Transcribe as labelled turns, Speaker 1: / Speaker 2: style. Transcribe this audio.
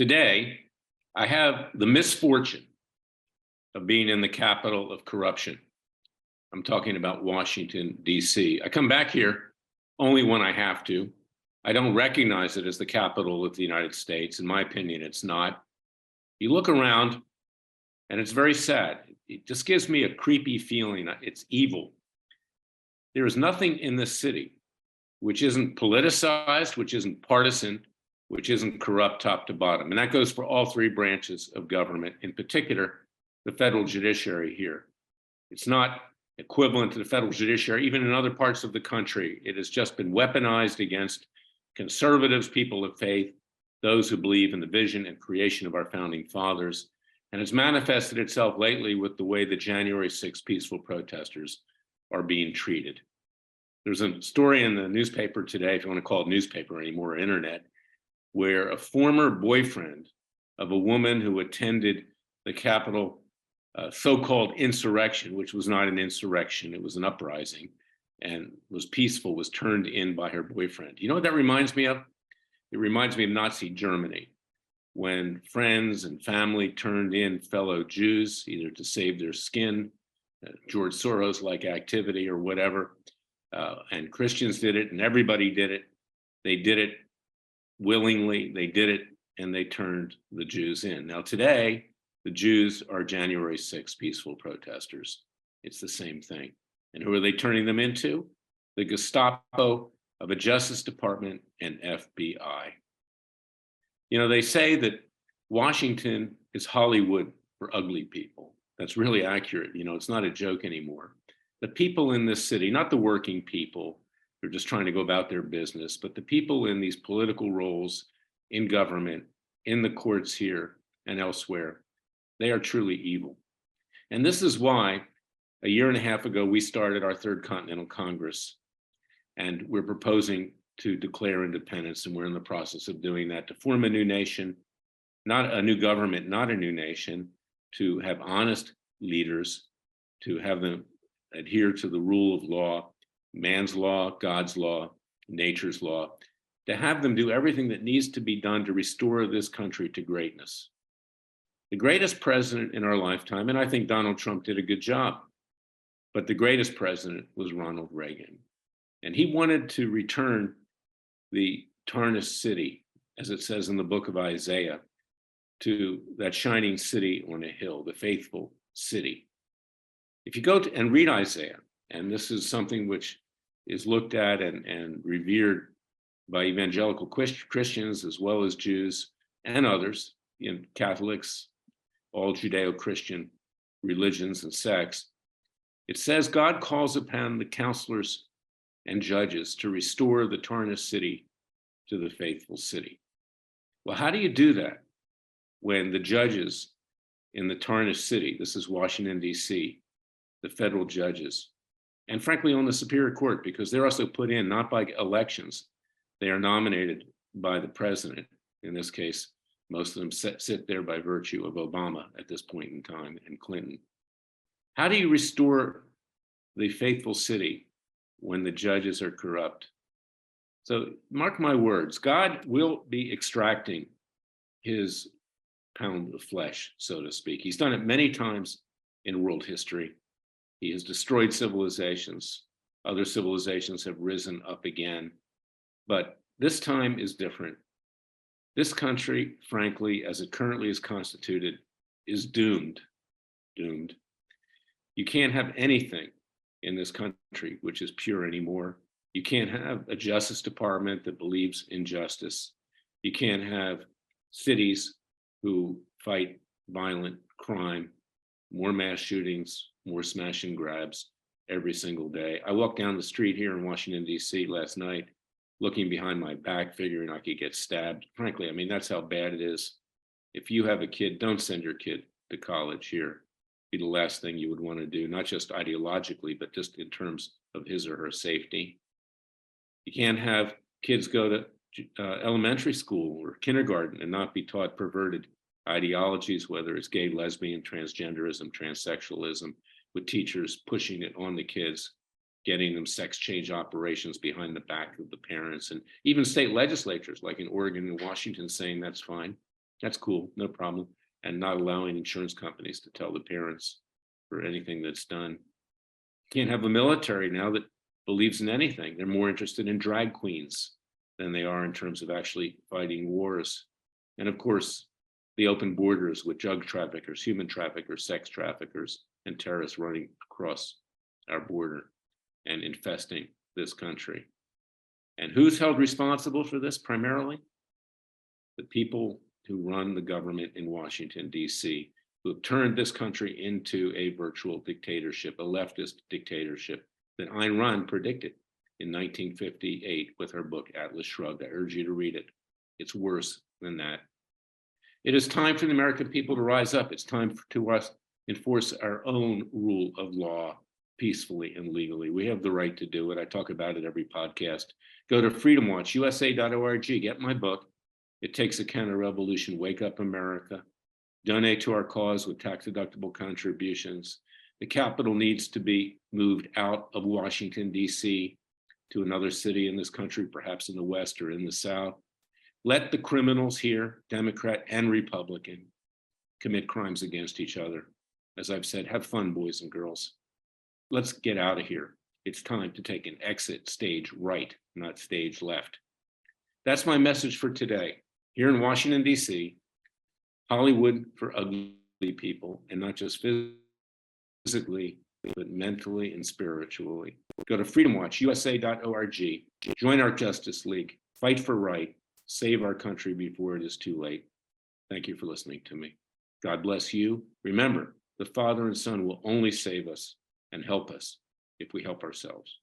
Speaker 1: Today, I have the misfortune of being in the capital of corruption. I'm talking about Washington, D.C. I come back here only when I have to. I don't recognize it as the capital of the United States. In my opinion, it's not. You look around, and it's very sad. It just gives me a creepy feeling. It's evil. There is nothing in this city which isn't politicized, which isn't partisan, which isn't corrupt top to bottom. And that goes for all three branches of government, in particular, the federal judiciary here. It's not equivalent to the federal judiciary, even in other parts of the country. It has just been weaponized against conservatives, people of faith, those who believe in the vision and creation of our founding fathers. And it's manifested itself lately with the way the January 6th peaceful protesters are being treated. There's a story in the newspaper today, if you want to call it newspaper anymore, or internet, where a former boyfriend of a woman who attended the Capitol so-called insurrection, which was not an insurrection, it was an uprising, and was peaceful, was turned in by her boyfriend. You know what that reminds me of? It reminds me of Nazi Germany, when friends and family turned in fellow Jews, either to save their skin, George Soros-like activity or whatever, and Christians did it, and everybody did it. They did it willingly, they did it, and they turned the Jews in. Now today, the Jews are January 6th peaceful protesters. It's the same thing. And who are they turning them into? The Gestapo of a Justice Department and FBI. You know, they say that Washington is Hollywood for ugly people. That's really accurate. You know, it's not a joke anymore. The people in this city, not the working people who are just trying to go about their business, but the people in these political roles in government, in the courts here and elsewhere, they are truly evil. And this is why a year and a half ago, we started our Third Continental Congress, and we're proposing to declare independence, and we're in the process of doing that, to form a new nation, not a new government, not a new nation, to have honest leaders, to have them adhere to the rule of law, man's law, God's law, nature's law, to have them do everything that needs to be done to restore this country to greatness. The greatest president in our lifetime, and I think Donald Trump did a good job, but the greatest president was Ronald Reagan. And he wanted to return the tarnished city, as it says in the book of Isaiah, to that shining city on a hill, the faithful city. If you go to and read Isaiah, and this is something which is looked at and revered by evangelical Christians as well as Jews and others, Catholics, all Judeo-Christian religions and sects, it says God calls upon the counselors and judges to restore the tarnished city to the faithful city. Well, how do you do that when the judges in the tarnished city, this is Washington, D.C., the federal judges, and frankly on the Superior Court, because they're also put in not by elections, they are nominated by the president. In this case, most of them sit there by virtue of Obama at this point in time and Clinton. How do you restore the faithful city when the judges are corrupt? So mark my words, God will be extracting his pound of flesh, so to speak. He's done it many times in world history. He has destroyed civilizations. Other civilizations have risen up again. But this time is different. This country, frankly, as it currently is constituted, is doomed. Doomed. You can't have anything in this country which is pure anymore. You can't have a Justice Department that believes in justice. You can't have cities who fight violent crime, more mass shootings, more smash and grabs every single day. I walked down the street here in Washington, D.C. last night, looking behind my back, figuring I could get stabbed. Frankly, I mean, that's how bad it is. If you have a kid, don't send your kid to college here. Be the last thing you would want to do, not just ideologically, but just in terms of his or her safety. You can't have kids go to elementary school or kindergarten and not be taught perverted ideologies, whether it's gay, lesbian, transgenderism, transsexualism, with teachers pushing it on the kids, getting them sex change operations behind the back of the parents, and even state legislatures like in Oregon and Washington saying that's fine. That's cool, no problem. And not allowing insurance companies to tell the parents for anything that's done. Can't have a military now that believes in anything. They're more interested in drag queens than they are in terms of actually fighting wars. And of course, the open borders with drug traffickers, human traffickers, sex traffickers, and terrorists running across our border and infesting this country. And who's held responsible for this primarily? The people who run the government in Washington, D.C., who have turned this country into a virtual dictatorship, a leftist dictatorship that Ayn Rand predicted in 1958 with her book, Atlas Shrugged. I urge you to read it. It's worse than that. It is time for the American people to rise up. It's time to us enforce our own rule of law peacefully and legally. We have the right to do it. I talk about it every podcast. Go to freedomwatchusa.org, get my book. It takes a counter-revolution. Wake up, America. Donate to our cause with tax-deductible contributions. The capital needs to be moved out of Washington, D.C. to another city in this country, perhaps in the West or in the South. Let the criminals here, Democrat and Republican, commit crimes against each other. As I've said, have fun, boys and girls. Let's get out of here. It's time to take an exit stage right, not stage left. That's my message for today. Here in Washington, D.C., Hollywood for ugly people, and not just physically, but mentally and spiritually. Go to freedomwatchusa.org, join our Justice League, fight for right, save our country before it is too late. Thank you for listening to me. God bless you. Remember, the Father and Son will only save us and help us if we help ourselves.